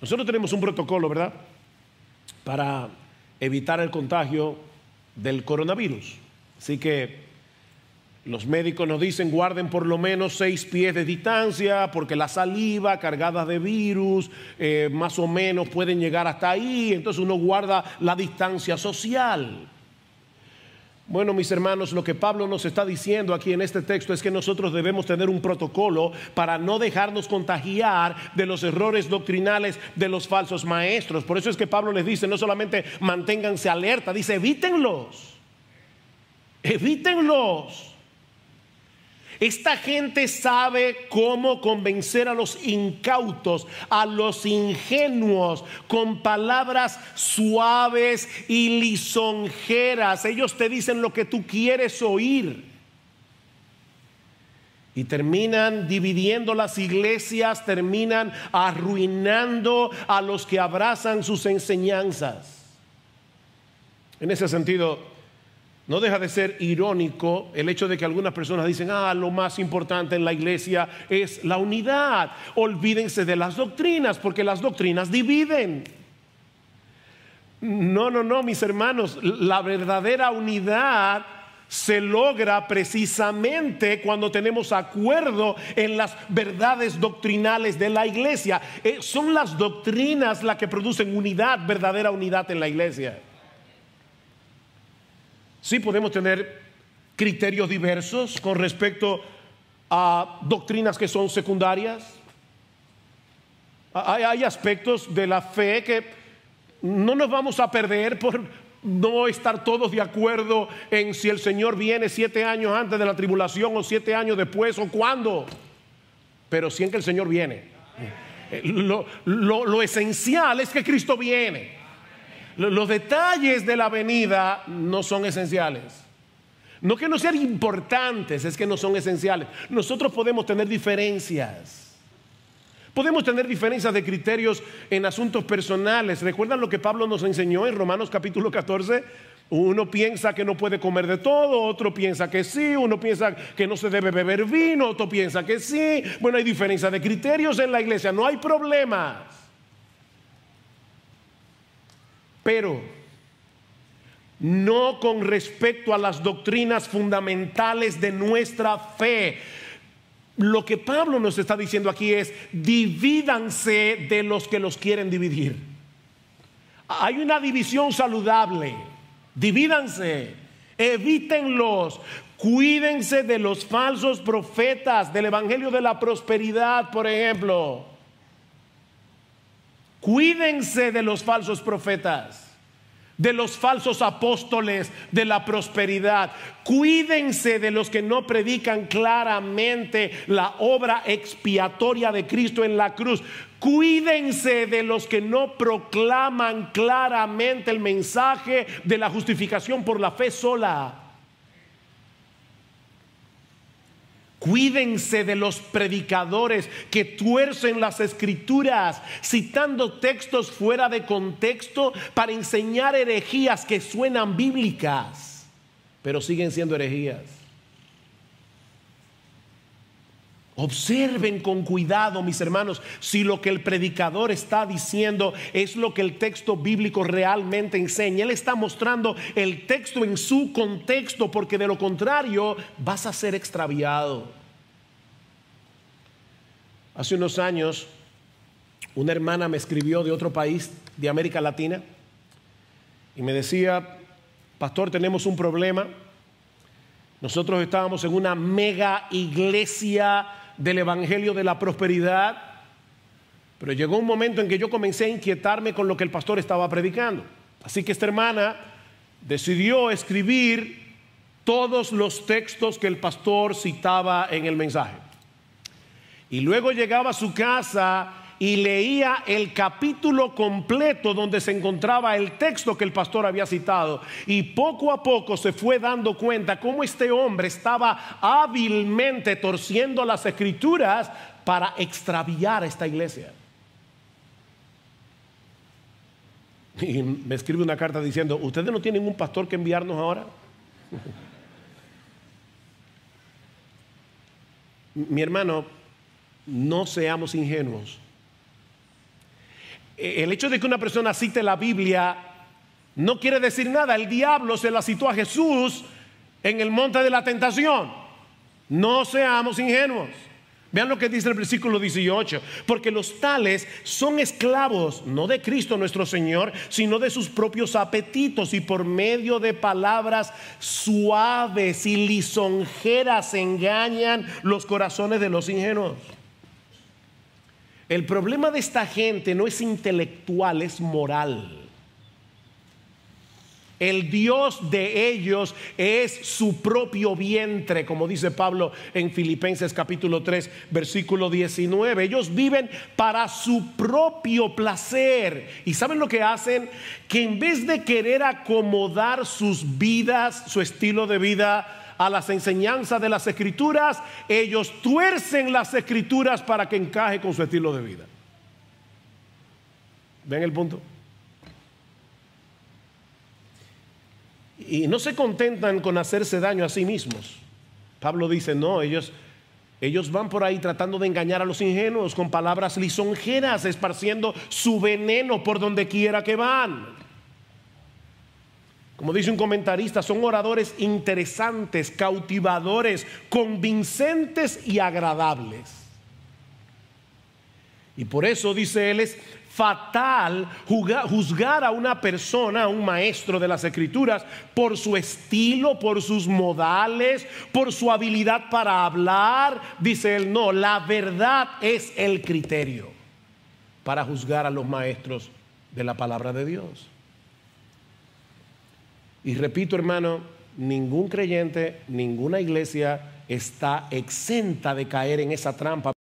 Nosotros tenemos un protocolo, ¿verdad?, para evitar el contagio del coronavirus. Así que los médicos nos dicen guarden por lo menos 6 pies de distancia, porque la saliva cargada de virus más o menos pueden llegar hasta ahí. Entonces uno guarda la distancia social. Bueno, mis hermanos, lo que Pablo nos está diciendo aquí en este texto es que nosotros debemos tener un protocolo para no dejarnos contagiar de los errores doctrinales de los falsos maestros. Por eso es que Pablo les dice, no solamente manténganse alerta, dice evítenlos. Evítenlos. Esta gente sabe cómo convencer a los incautos, a los ingenuos, con palabras suaves y lisonjeras. Ellos te dicen lo que tú quieres oír. Y terminan dividiendo las iglesias, terminan arruinando a los que abrazan sus enseñanzas. En ese sentido, no deja de ser irónico el hecho de que algunas personas dicen, lo más importante en la iglesia es la unidad. Olvídense de las doctrinas, porque las doctrinas dividen. No, mis hermanos, la verdadera unidad se logra precisamente cuando tenemos acuerdo en las verdades doctrinales de la iglesia. Son las doctrinas las que producen unidad, verdadera unidad en la iglesia. Sí podemos tener criterios diversos con respecto a doctrinas que son secundarias. Hay aspectos de la fe que no nos vamos a perder por no estar todos de acuerdo en si el Señor viene 7 años antes de la tribulación o 7 años después o cuándo. Pero sí en que el Señor viene. Lo esencial es que Cristo viene. Los detalles de la venida no son esenciales. No que no sean importantes, es que no son esenciales. Nosotros podemos tener diferencias. Podemos tener diferencias de criterios en asuntos personales. ¿Recuerdan lo que Pablo nos enseñó en Romanos capítulo 14? Uno piensa que no puede comer de todo, otro piensa que sí, uno piensa que no se debe beber vino, otro piensa que sí. Bueno, hay diferencias de criterios en la iglesia, no hay problemas. Pero no con respecto a las doctrinas fundamentales de nuestra fe. Lo que Pablo nos está diciendo aquí es: divídanse de los que los quieren dividir. Hay una división saludable. Divídanse, evítenlos, cuídense de los falsos profetas del evangelio de la prosperidad, por ejemplo. Cuídense de los falsos profetas, de los falsos apóstoles de la prosperidad. Cuídense de los que no predican claramente la obra expiatoria de Cristo en la cruz. Cuídense de los que no proclaman claramente el mensaje de la justificación por la fe sola. Cuídense de los predicadores que tuercen las escrituras, citando textos fuera de contexto para enseñar herejías que suenan bíblicas, pero siguen siendo herejías. Observen con cuidado, mis hermanos, si lo que el predicador está diciendo es lo que el texto bíblico realmente enseña. Él está mostrando el texto en su contexto, porque de lo contrario vas a ser extraviado. Hace unos años una hermana me escribió de otro país de América Latina y me decía: pastor, tenemos un problema. Nosotros estábamos en una mega iglesia del evangelio de la prosperidad, pero llegó un momento en que yo comencé a inquietarme con lo que el pastor estaba predicando. Así que esta hermana decidió escribir todos los textos que el pastor citaba en el mensaje, y luego llegaba a su casa y leía el capítulo completo donde se encontraba el texto que el pastor había citado, y poco a poco se fue dando cuenta cómo este hombre estaba hábilmente torciendo las escrituras para extraviar a esta iglesia. Y me escribe una carta diciendo: ¿ustedes no tienen un pastor que enviarnos ahora? Mi hermano, no seamos ingenuos. El hecho de que una persona cite la Biblia no quiere decir nada. El diablo se la citó a Jesús en el monte de la tentación. No seamos ingenuos. Vean lo que dice el versículo 18. Porque los tales son esclavos, no de Cristo nuestro Señor, sino de sus propios apetitos, y por medio de palabras suaves y lisonjeras engañan los corazones de los ingenuos. El problema de esta gente no es intelectual, es moral. El Dios de ellos es su propio vientre, como dice Pablo en Filipenses capítulo 3, versículo 19. Ellos viven para su propio placer. ¿Y saben lo que hacen? Que en vez de querer acomodar sus vidas, su estilo de vida a las enseñanzas de las Escrituras, ellos tuercen las Escrituras para que encaje con su estilo de vida. ¿Ven el punto? Y no se contentan con hacerse daño a sí mismos. Pablo dice, no, ellos van por ahí tratando de engañar a los ingenuos con palabras lisonjeras, esparciendo su veneno por donde quiera que van. Como dice un comentarista, son oradores interesantes, cautivadores, convincentes y agradables. Y por eso, dice él, es fatal juzgar a una persona, a un maestro de las Escrituras, por su estilo, por sus modales, por su habilidad para hablar. Dice él, no, la verdad es el criterio para juzgar a los maestros de la palabra de Dios. Y repito, hermano, ningún creyente, ninguna iglesia está exenta de caer en esa trampa,